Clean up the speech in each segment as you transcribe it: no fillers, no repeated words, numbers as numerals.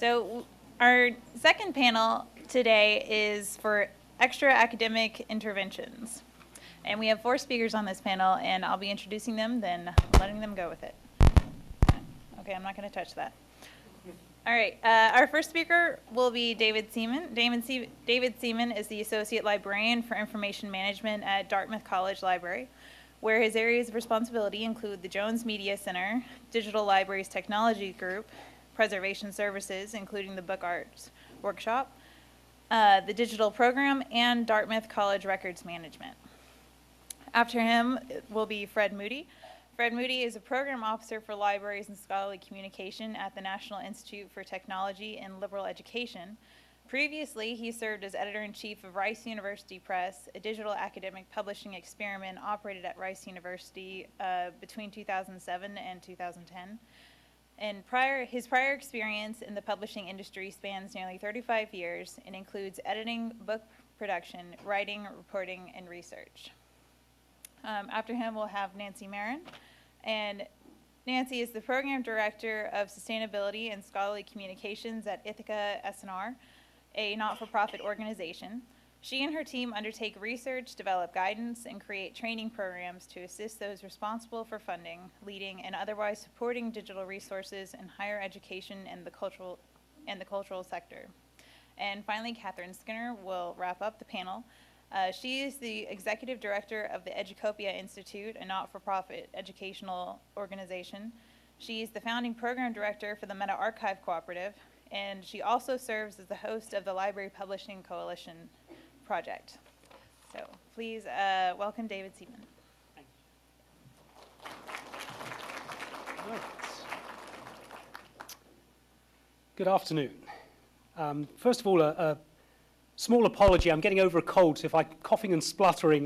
So our second panel today is for extra academic interventions. And we have 4 speakers on this panel, and I'll be introducing them, then letting them go with it. Okay, I'm not going to touch that. All right, our first speaker will be David Seaman. David Seaman is the Associate Librarian for Information Management at Dartmouth College Library, where his areas of responsibility include the Jones Media Center, Digital Libraries Technology Group, Preservation Services, including the Book Arts Workshop, the Digital Program, and Dartmouth College Records Management. After him will be Fred Moody. Fred Moody is a program officer for libraries and scholarly communication at the National Institute for Technology and Liberal Education. Previously, he served as editor-in-chief of Rice University Press, a digital academic publishing experiment operated at Rice University between 2007 and 2010. And his prior experience in the publishing industry spans nearly 35 years and includes editing, book production, writing, reporting, and research. After him, we'll have Nancy Marin. And Nancy is the Program Director of Sustainability and Scholarly Communications at Ithaca SNR, a not-for-profit organization. She and her team undertake research, develop guidance, and create training programs to assist those responsible for funding, leading, and otherwise supporting digital resources in higher education and the cultural sector. And finally, Catherine Skinner will wrap up the panel. She is the Executive Director of the Educopia Institute, a not-for-profit educational organization. She's the Founding Program Director for the Meta Archive Cooperative, and she also serves as the host of the Library Publishing Coalition project. So please welcome David Seaman. Thank you. Right. Good afternoon. First of all, a small apology. I'm getting over a cold, so if I'm coughing and spluttering,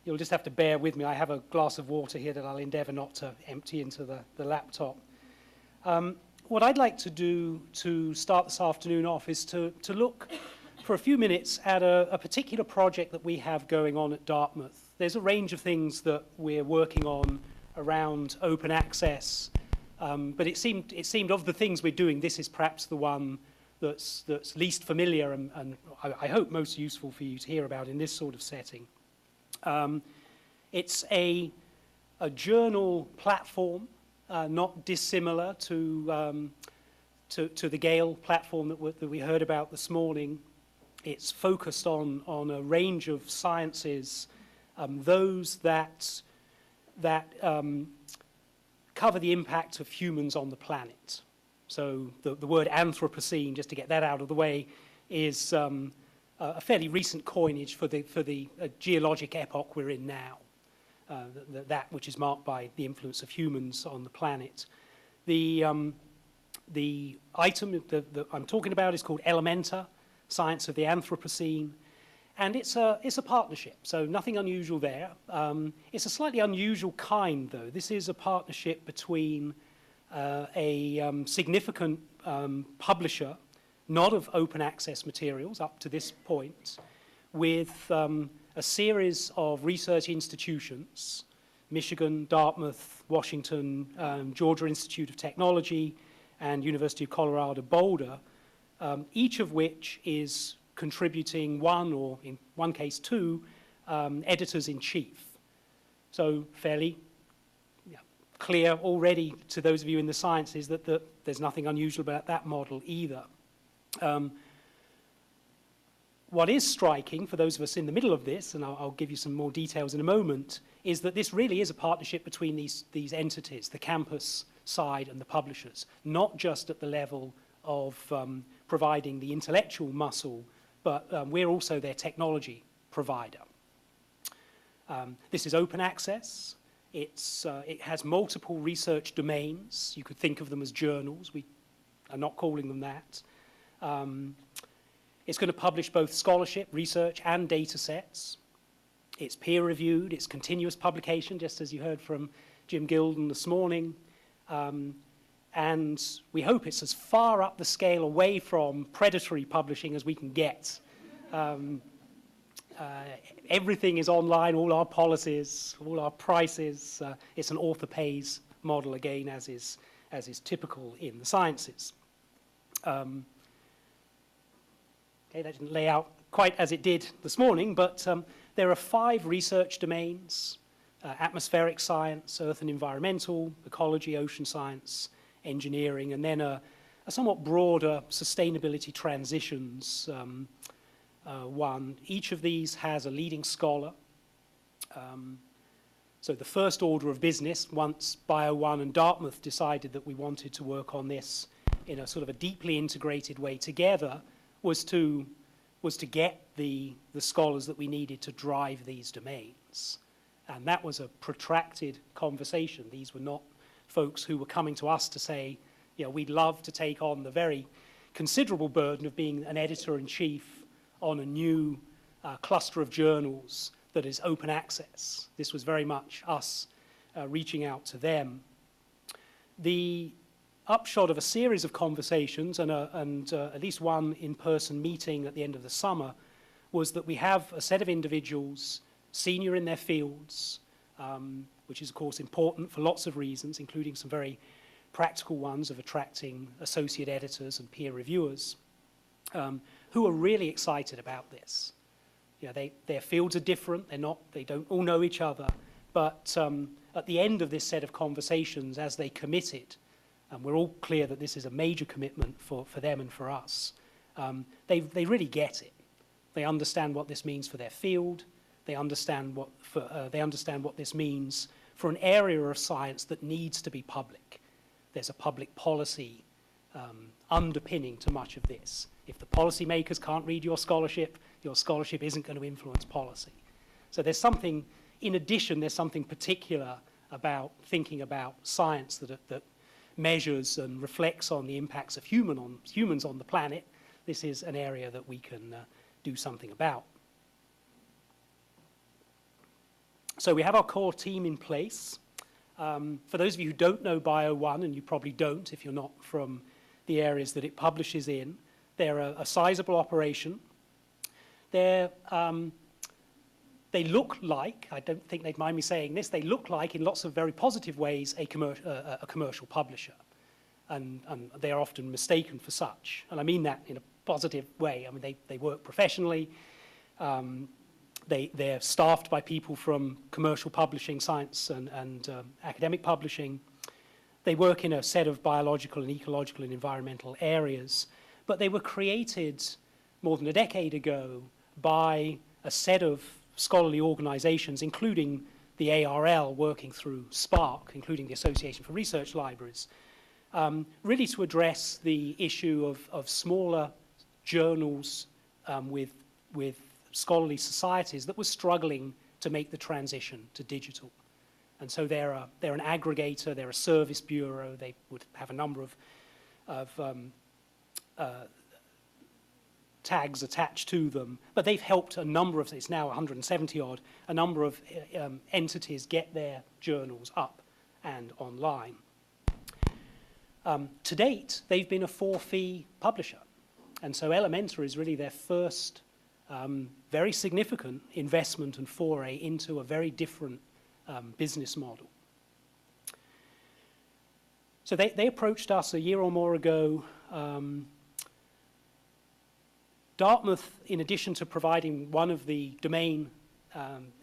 you'll just have to bear with me. I have a glass of water here that I'll endeavor not to empty into the laptop. What I'd like to do to start this afternoon off is to look for a few minutes at a particular project that we have going on at Dartmouth. There's a range of things that we're working on around open access, but it seemed of the things we're doing, this is perhaps the one that's least familiar and I hope most useful for you to hear about in this sort of setting. It's a journal platform, not dissimilar to the Gale platform that we heard about this morning. It's focused on a range of sciences, those that cover the impact of humans on the planet. So the word Anthropocene, just to get that out of the way, is a fairly recent coinage for the geologic epoch we're in now, that which is marked by the influence of humans on the planet. The item that I'm talking about is called Elementa, Science of the Anthropocene, and it's a partnership, so nothing unusual there. It's a slightly unusual kind, though. This is a partnership between a significant publisher, not of open access materials up to this point, with a series of research institutions, Michigan, Dartmouth, Washington, Georgia Institute of Technology, and University of Colorado Boulder, each of which is contributing one, or in one case two, editors-in-chief. So fairly clear already to those of you in the sciences that there's nothing unusual about that model either. What is striking for those of us in the middle of this, and I'll give you some more details in a moment, is that this really is a partnership between these entities, the campus side and the publishers, not just at the level of providing the intellectual muscle, but we're also their technology provider. This is open access. It has multiple research domains. You could think of them as journals. We are not calling them that. It's going to publish both scholarship, research, and data sets. It's peer-reviewed. It's continuous publication, just as you heard from Jim Gilden this morning. And we hope it's as far up the scale away from predatory publishing as we can get. Everything is online, all our policies, all our prices. It's an author pays model, again, as is typical in the sciences. Okay, that didn't lay out quite as it did this morning, but there are 5 research domains: atmospheric science, earth and environmental, ecology, ocean science, engineering, and then a somewhat broader sustainability transitions one. Each of these has a leading scholar. So the first order of business, once BioOne and Dartmouth decided that we wanted to work on this in a sort of a deeply integrated way together, was to get the scholars that we needed to drive these domains. And that was a protracted conversation. These were not folks who were coming to us to say, you know, we'd love to take on the very considerable burden of being an editor-in-chief on a new cluster of journals that is open access. This was very much us reaching out to them. The upshot of a series of conversations and at least one in-person meeting at the end of the summer was that we have a set of individuals, senior in their fields, which is, of course, important for lots of reasons, including some very practical ones of attracting associate editors and peer reviewers, who are really excited about this. You know, their fields are different. They don't all know each other. But at the end of this set of conversations, as they committed, and we're all clear that this is a major commitment for them and for us, they really get it. They understand what this means for their field. They understand what this means for an area of science that needs to be public. There's a public policy underpinning to much of this. If the policymakers can't read your scholarship isn't going to influence policy. So there's something, in addition, there's something particular about thinking about science that measures and reflects on the impacts of humans on the planet. This is an area that we can do something about. So we have our core team in place. For those of you who don't know BioOne, and you probably don't if you're not from the areas that it publishes in, they're a sizable operation. They look like, I don't think they'd mind me saying this, they look like, in lots of very positive ways, a commercial publisher. And they are often mistaken for such. And I mean that in a positive way. I mean, they work professionally. They're staffed by people from commercial publishing, science, and academic publishing. They work in a set of biological and ecological and environmental areas. But they were created more than a decade ago by a set of scholarly organizations, including the ARL working through SPARC, including the Association for Research Libraries, really to address the issue of smaller journals with scholarly societies that were struggling to make the transition to digital. And so they're an aggregator, they're a service bureau, they would have a number of tags attached to them, but they've helped a number of, it's now 170 odd, a number of entities get their journals up and online. To date, they've been a for-fee publisher, and so Elementa is really their first very significant investment and foray into a very different business model. So they approached us a year or more ago. Dartmouth, in addition to providing one of the domain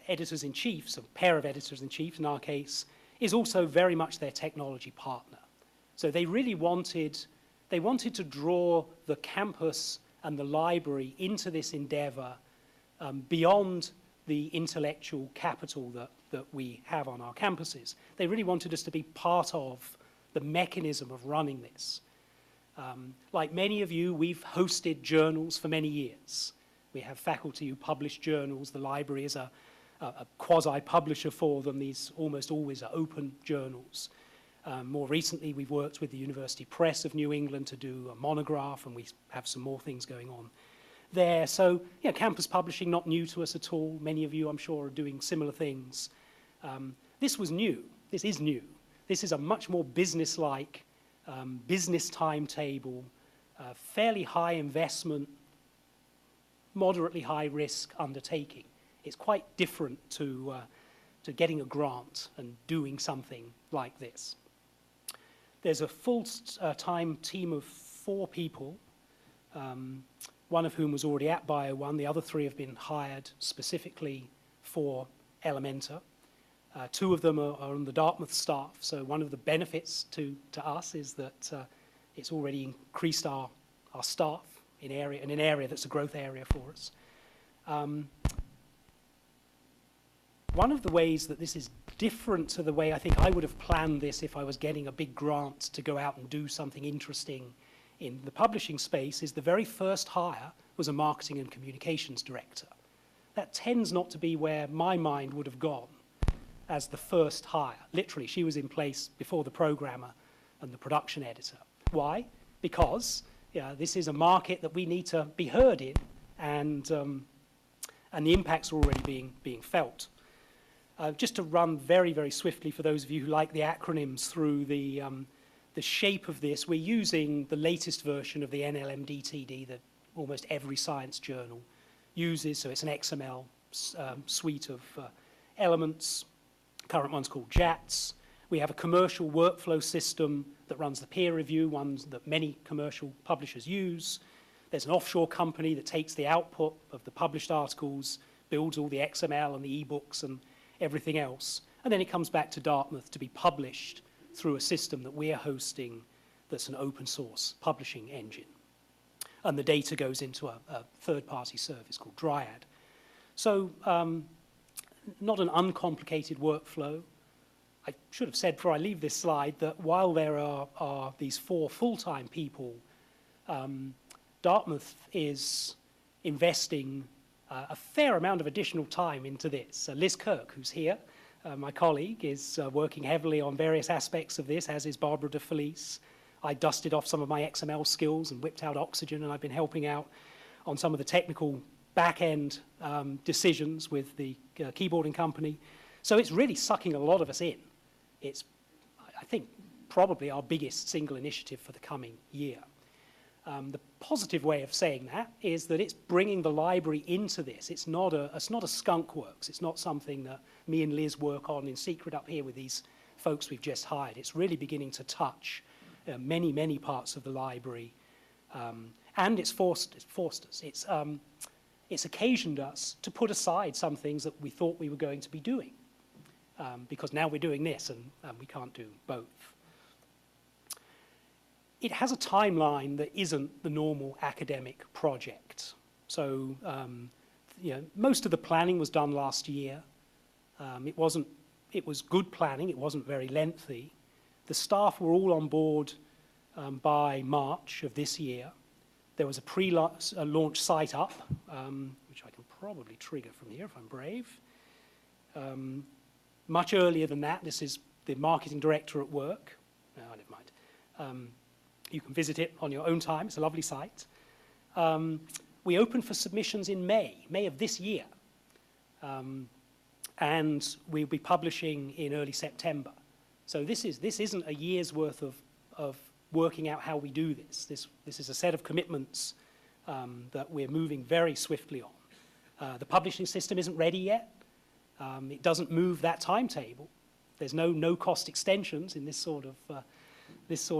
editors-in-chiefs, a pair of editors-in-chief in our case, is also very much their technology partner. So they really wanted to draw the campus and the library into this endeavor beyond the intellectual capital that we have on our campuses. They really wanted us to be part of the mechanism of running this. Like many of you, we've hosted journals for many years. We have faculty who publish journals. The library is a quasi-publisher for them. These almost always are open journals. More recently, we've worked with the University Press of New England to do a monograph, and we have some more things going on there. So, yeah, campus publishing, not new to us at all. Many of you, I'm sure, are doing similar things. This was new. This is new. This is a much more business-like, business timetable, fairly high investment, moderately high risk undertaking. It's quite different to getting a grant and doing something like this. There's a full-time team of 4 people, one of whom was already at BioOne. The other 3 have been hired specifically for Elementa. 2 of them are on the Dartmouth staff, so one of the benefits to us is that it's already increased our staff in an area that's a growth area for us. One of the ways that this is different to the way I think I would have planned this if I was getting a big grant to go out and do something interesting in the publishing space is the very first hire was a marketing and communications director. That tends not to be where my mind would have gone as the first hire. Literally, she was in place before the programmer and the production editor. Why? Because this is a market that we need to be heard in, and the impacts are already being felt. Just to run very, very swiftly for those of you who like the acronyms through the shape of this, we're using the latest version of the NLMDTD that almost every science journal uses. So it's an XML suite of elements. Current one's called JATS. We have a commercial workflow system that runs the peer review, ones that many commercial publishers use. There's an offshore company that takes the output of the published articles, builds all the XML and the ebooks and everything else, and then it comes back to Dartmouth to be published through a system that we're hosting that's an open source publishing engine. And the data goes into a third-party service called Dryad. So not an uncomplicated workflow. I should have said before I leave this slide that while there are these 4 full-time people, Dartmouth is investing a fair amount of additional time into this. Liz Kirk, who's here, my colleague, is working heavily on various aspects of this, as is Barbara de Felice. I dusted off some of my XML skills and whipped out Oxygen, and I've been helping out on some of the technical back-end decisions with the keyboarding company. So it's really sucking a lot of us in. It's, I think, probably our biggest single initiative for the coming year. The positive way of saying that is that it's bringing the library into this. It's not a skunk works. It's not something that me and Liz work on in secret up here with these folks we've just hired. It's really beginning to touch many, many parts of the library, and it's forced us. It's occasioned us to put aside some things that we thought we were going to be doing, because now we're doing this and we can't do both. It has a timeline that isn't the normal academic project. So, most of the planning was done last year. It was good planning. It wasn't very lengthy. The staff were all on board by March of this year. There was a pre-launch site up, which I can probably trigger from here if I'm brave. Much earlier than that, this is the marketing director at work. No, never mind. You can visit it on your own time. It's a lovely site. We opened for submissions in May of this year. And we'll be publishing in early September. So this isn't a year's worth of working out how we do this. This is a set of commitments that we're moving very swiftly on. The publishing system isn't ready yet. It doesn't move that timetable. There's no cost extensions in this sort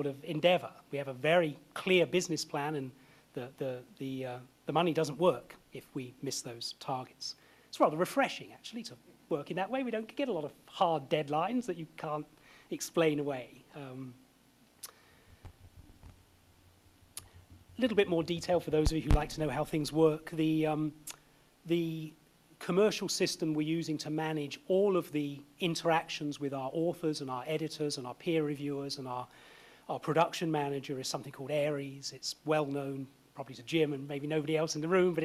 of endeavor. We have a very clear business plan, and the money doesn't work if we miss those targets. It's rather refreshing, actually, to work in that way. We don't get a lot of hard deadlines that you can't explain away. A little bit more detail for those of you who like to know how things work. The commercial system we're using to manage all of the interactions with our authors and our editors and our peer reviewers and our production manager is something called Aries. It's well known probably to Jim and maybe nobody else in the room, but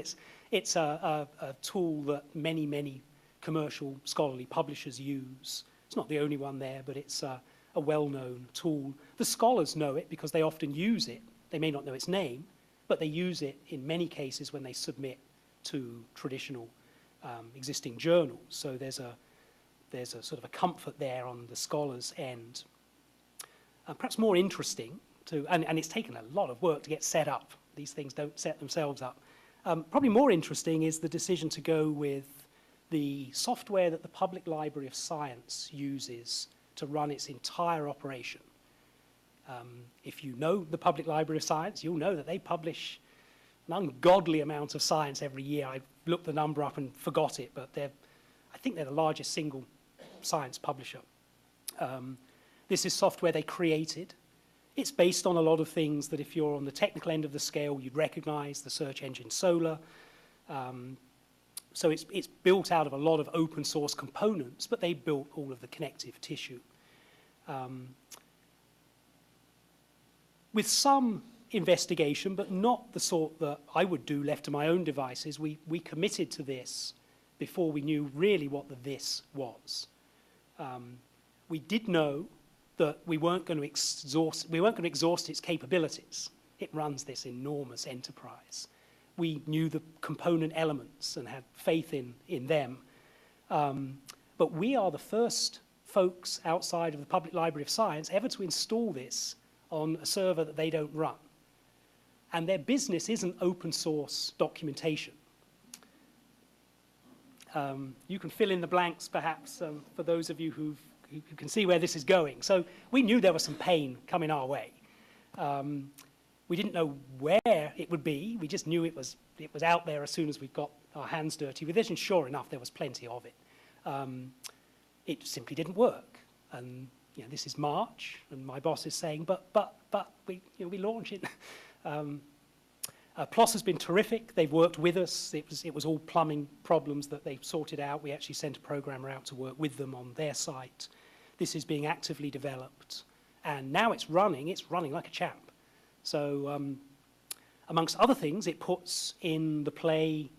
it's a tool that many commercial scholarly publishers use. It's not the only one there, but it's a well-known tool. The scholars know it because they often use it. They may not know its name, but they use it in many cases when they submit to traditional existing journals. So there's a sort of a comfort there on the scholars' end. Perhaps more interesting, and it's taken a lot of work to get set up. These things don't set themselves up. Probably more interesting is the decision to go with the software that the Public Library of Science uses to run its entire operation. If you know the Public Library of Science, you'll know that they publish an ungodly amount of science every year. I looked the number up and forgot it, but I think they're the largest single science publisher. This is software they created. It's based on a lot of things that if you're on the technical end of the scale, you'd recognize, the search engine Solar. So it's built out of a lot of open source components, but they built all of the connective tissue. With some investigation, but not the sort that I would do left to my own devices, we committed to this before we knew really what the this was. We did know that we weren't going to exhaust its capabilities. It runs this enormous enterprise. We knew the component elements and had faith in them. But we are the first folks outside of the Public Library of Science ever to install this on a server that they don't run. And their business isn't open source documentation. You can fill in the blanks, perhaps, for those of you who can see where this is going. So we knew there was some pain coming our way. We didn't know where it would be. We just knew it was out there as soon as we got our hands dirty with it, and sure enough, there was plenty of it. It simply didn't work. And this is March, and my boss is saying, but we launch it. PLOS has been terrific. They've worked with us. It was all plumbing problems that they sorted out. We actually sent a programmer out to work with them on their site. This is being actively developed. And now it's running like a champ. So amongst other things, it puts in the play,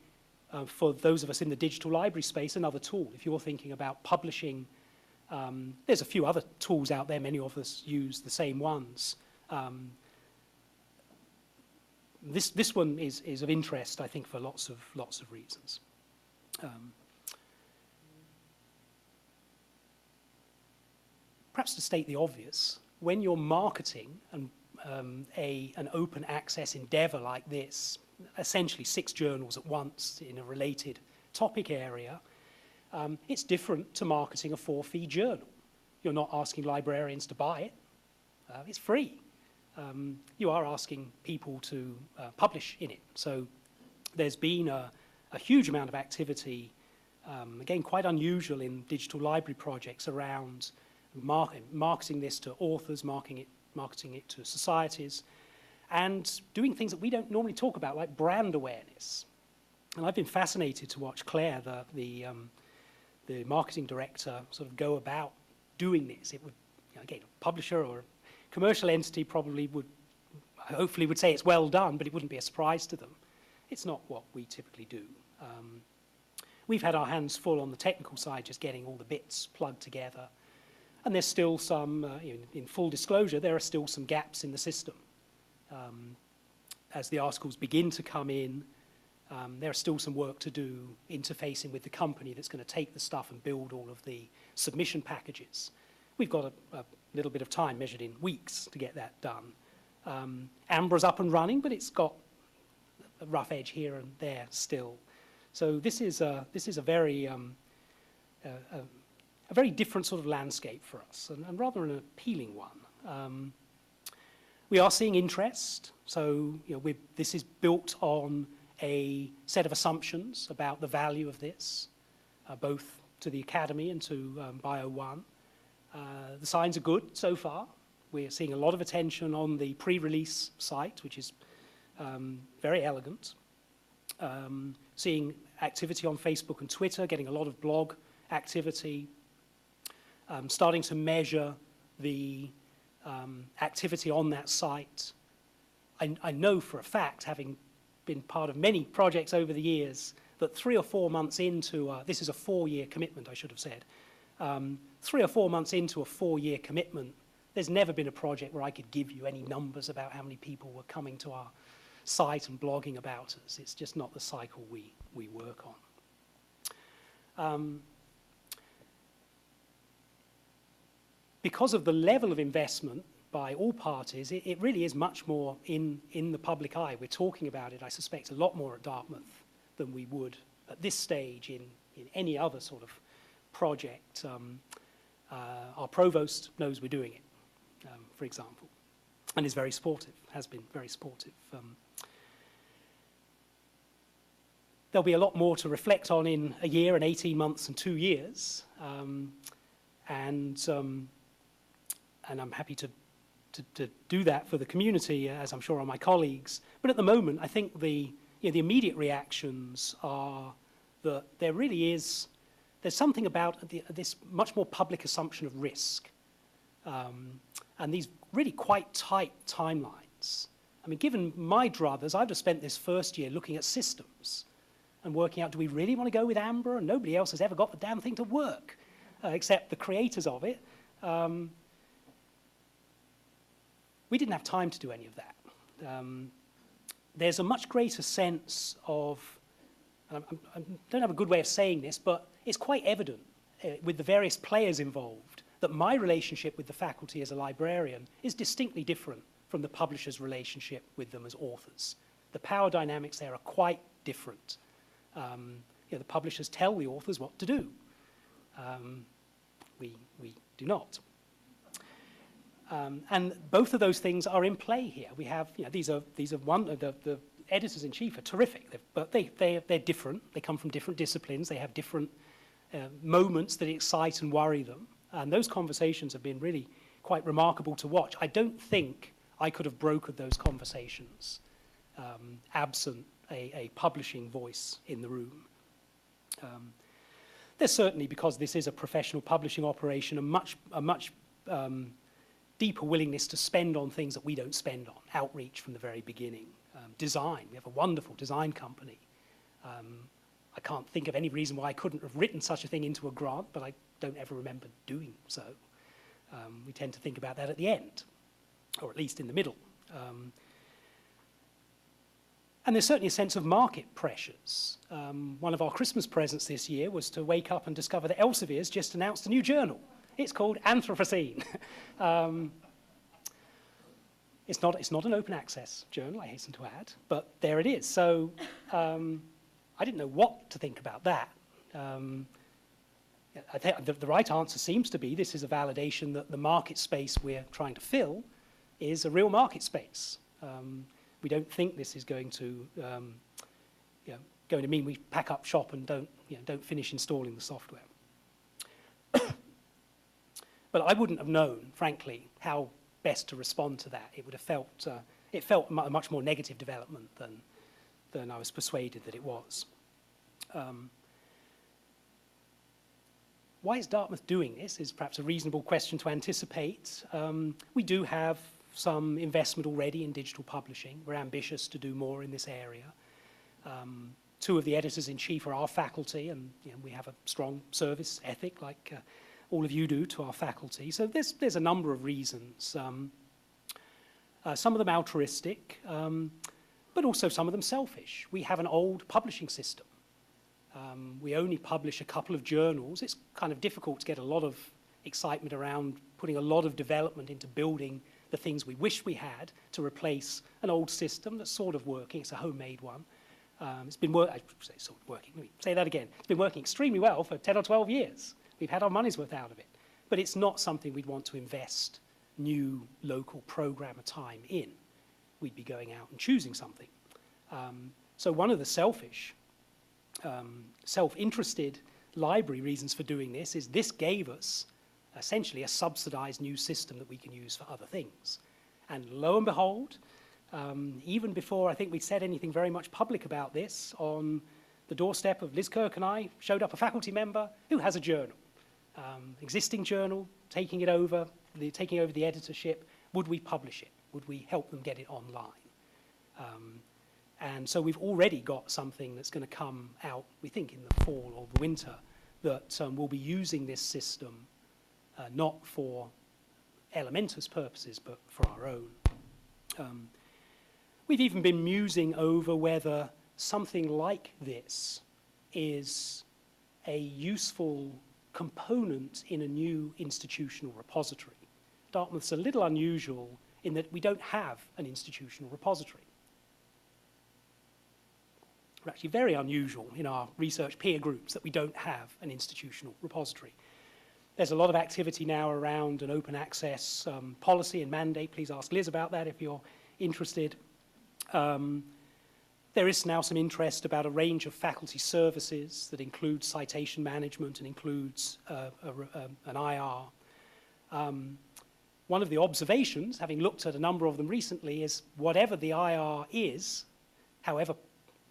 for those of us in the digital library space, another tool. If you're thinking about publishing, there's a few other tools out there. Many of us use the same ones. This one is of interest, I think, for lots of reasons. Perhaps to state the obvious, when you're marketing an open access endeavor like this, essentially 6 journals at once in a related topic area, it's different to marketing a for-fee journal. You're not asking librarians to buy it. It's free. You are asking people to publish in it. So there's been a huge amount of activity, again, quite unusual in digital library projects around marketing this to authors, marketing it to societies, and doing things that we don't normally talk about, like brand awareness. And I've been fascinated to watch Claire, the marketing director, sort of go about doing this. It would, again, a publisher or a commercial entity probably hopefully would say it's well done, but it wouldn't be a surprise to them. It's not what we typically do. We've had our hands full on the technical side, just getting all the bits plugged together. And there's still some, in full disclosure, there are still some gaps in the system. As the articles begin to come in, there is still some work to do interfacing with the company that's going to take the stuff and build all of the submission packages. We've got a little bit of time, measured in weeks, to get that done. Ambra's up and running, but it's got a rough edge here and there still. So this is a very different sort of landscape for us, and rather an appealing one. We are seeing interest. So this is built on a set of assumptions about the value of this, both to the Academy and to BioOne. The signs are good so far. We're seeing a lot of attention on the pre-release site, which is very elegant. Seeing activity on Facebook and Twitter, getting a lot of blog activity, starting to measure the activity on that site. I know for a fact, having been part of many projects over the years, that 3 or 4 months into, this is a 4-year commitment, I should have said, 3 or 4 months into a 4-year commitment, there's never been a project where I could give you any numbers about how many people were coming to our site and blogging about us. It's just not the cycle we work on. Because of the level of investment by all parties, it really is much more in the public eye. We're talking about it, I suspect, a lot more at Dartmouth than we would at this stage in any other sort of project. Our provost knows we're doing it, for example. and is very supportive, has been very supportive. There'll be a lot more to reflect on in a year and 18 months and 2 years, and I'm happy to do that for the community, as I'm sure are my colleagues. But at the moment, I think the immediate reactions are that there really is, there's something about this much more public assumption of risk, and these really quite tight timelines. I mean, given my druthers, I've just spent this first year looking at systems and working out, do we really want to go with Ambra? And nobody else has ever got the damn thing to work, except the creators of it. We didn't have time to do any of that. There's a much greater sense of, I don't have a good way of saying this, but it's quite evident with the various players involved that my relationship with the faculty as a librarian is distinctly different from the publisher's relationship with them as authors. The power dynamics there are quite different. The publishers tell the authors what to do. We do not. And both of those things are in play here. We have, these are the editors-in-chief are terrific, but they're different. They come from different disciplines. They have different moments that excite and worry them. And those conversations have been really quite remarkable to watch. I don't think I could have brokered those conversations absent a publishing voice in the room. There's certainly, because this is a professional publishing operation, a much deeper willingness to spend on things that we don't spend on. Outreach from the very beginning. Design. We have a wonderful design company. I can't think of any reason why I couldn't have written such a thing into a grant, but I don't ever remember doing so. We tend to think about that at the end, or at least in the middle. And there's certainly a sense of market pressures. One of our Christmas presents this year was to wake up and discover that Elsevier's just announced a new journal. It's called Anthropocene. It's not an open access journal, I hasten to add, but there it is. So I didn't know what to think about that. I think the right answer seems to be this is a validation that the market space we're trying to fill is a real market space. We don't think this is going to mean we pack up shop and don't finish installing the software. But I wouldn't have known, frankly, how best to respond to that. It would have felt a much more negative development than I was persuaded that it was. Why is Dartmouth doing this is perhaps a reasonable question to anticipate. We do have some investment already in digital publishing. We're ambitious to do more in this area. Two of the editors-in-chief are our faculty, and we have a strong service ethic like all of you do to our faculty. So there's a number of reasons. Some of them altruistic, but also some of them selfish. We have an old publishing system. We only publish a couple of journals. It's kind of difficult to get a lot of excitement around putting a lot of development into building the things we wish we had to replace an old system that's sort of working. It's a homemade one. It's been I say sort of working. Let me say that again. It's been working extremely well for 10 or 12 years. We've had our money's worth out of it. But it's not something we'd want to invest new local programmer time in. We'd be going out and choosing something. So one of the selfish, self-interested library reasons for doing this is this gave us essentially a subsidized new system that we can use for other things. And lo and behold, even before I think we'd said anything very much public about this, on the doorstep of Liz Kirk and I showed up a faculty member who has a journal. Existing journal, taking over the editorship. Would we publish it? Would we help them get it online? And so we've already got something that's going to come out, we think, in the fall or the winter, that will be using this system not for Elementor's purposes, but for our own. We've even been musing over whether something like this is a useful component in a new institutional repository. Dartmouth's a little unusual in that we don't have an institutional repository. We're actually very unusual in our research peer groups that we don't have an institutional repository. There's a lot of activity now around an open access policy and mandate. Please ask Liz about that if you're interested. There is now some interest about a range of faculty services that includes citation management and includes an IR. One of the observations, having looked at a number of them recently, is whatever the IR is, however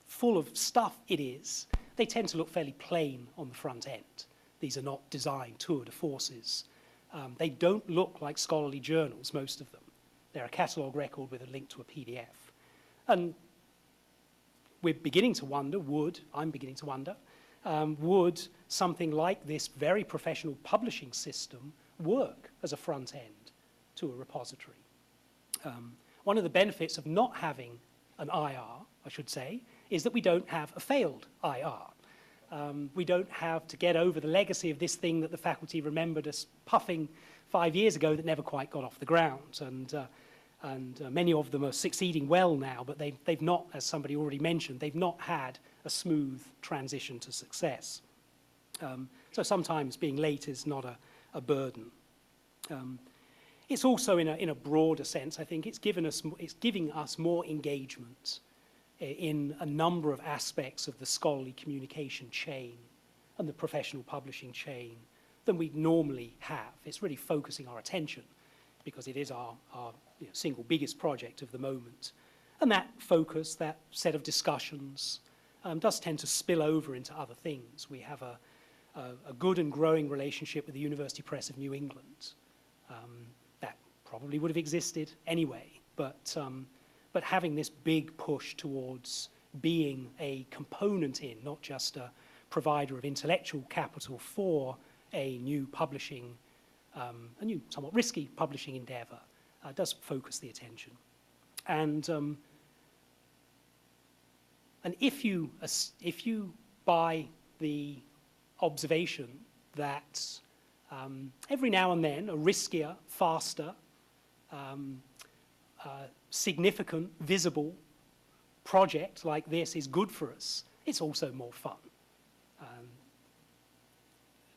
full of stuff it is, they tend to look fairly plain on the front end. These are not designed tour de forces. They don't look like scholarly journals, most of them. They're a catalogue record with a link to a PDF. And we're beginning to wonder, I'm beginning to wonder, would something like this very professional publishing system work as a front end to a repository? One of the benefits of not having an IR, I should say, is that we don't have a failed IR. We don't have to get over the legacy of this thing that the faculty remembered us puffing 5 years ago that never quite got off the ground. And many of them are succeeding well now, but they've not, as somebody already mentioned, they've not had a smooth transition to success. So sometimes being late is not a burden. It's also, in a broader sense, I think it's giving us more engagement in a number of aspects of the scholarly communication chain and the professional publishing chain than we normally have. It's really focusing our attention because it is our single biggest project of the moment. And that focus, that set of discussions, does tend to spill over into other things. We have a good and growing relationship with the University Press of New England. That probably would have existed anyway, but having this big push towards being a component in, not just a provider of intellectual capital for a new publishing, a new somewhat risky publishing endeavor, does focus the attention. And if you buy the observation that every now and then a riskier, faster, significant, visible project like this is good for us, it's also more fun.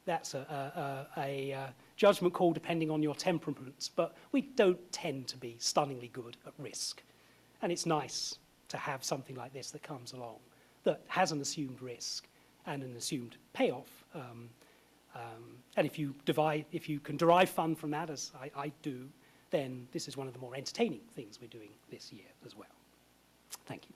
That's a judgment call depending on your temperaments, but we don't tend to be stunningly good at risk. And it's nice to have something like this that comes along that has an assumed risk and an assumed payoff. And if you can derive fun from that, as I do, then this is one of the more entertaining things we're doing this year as well. Thank you.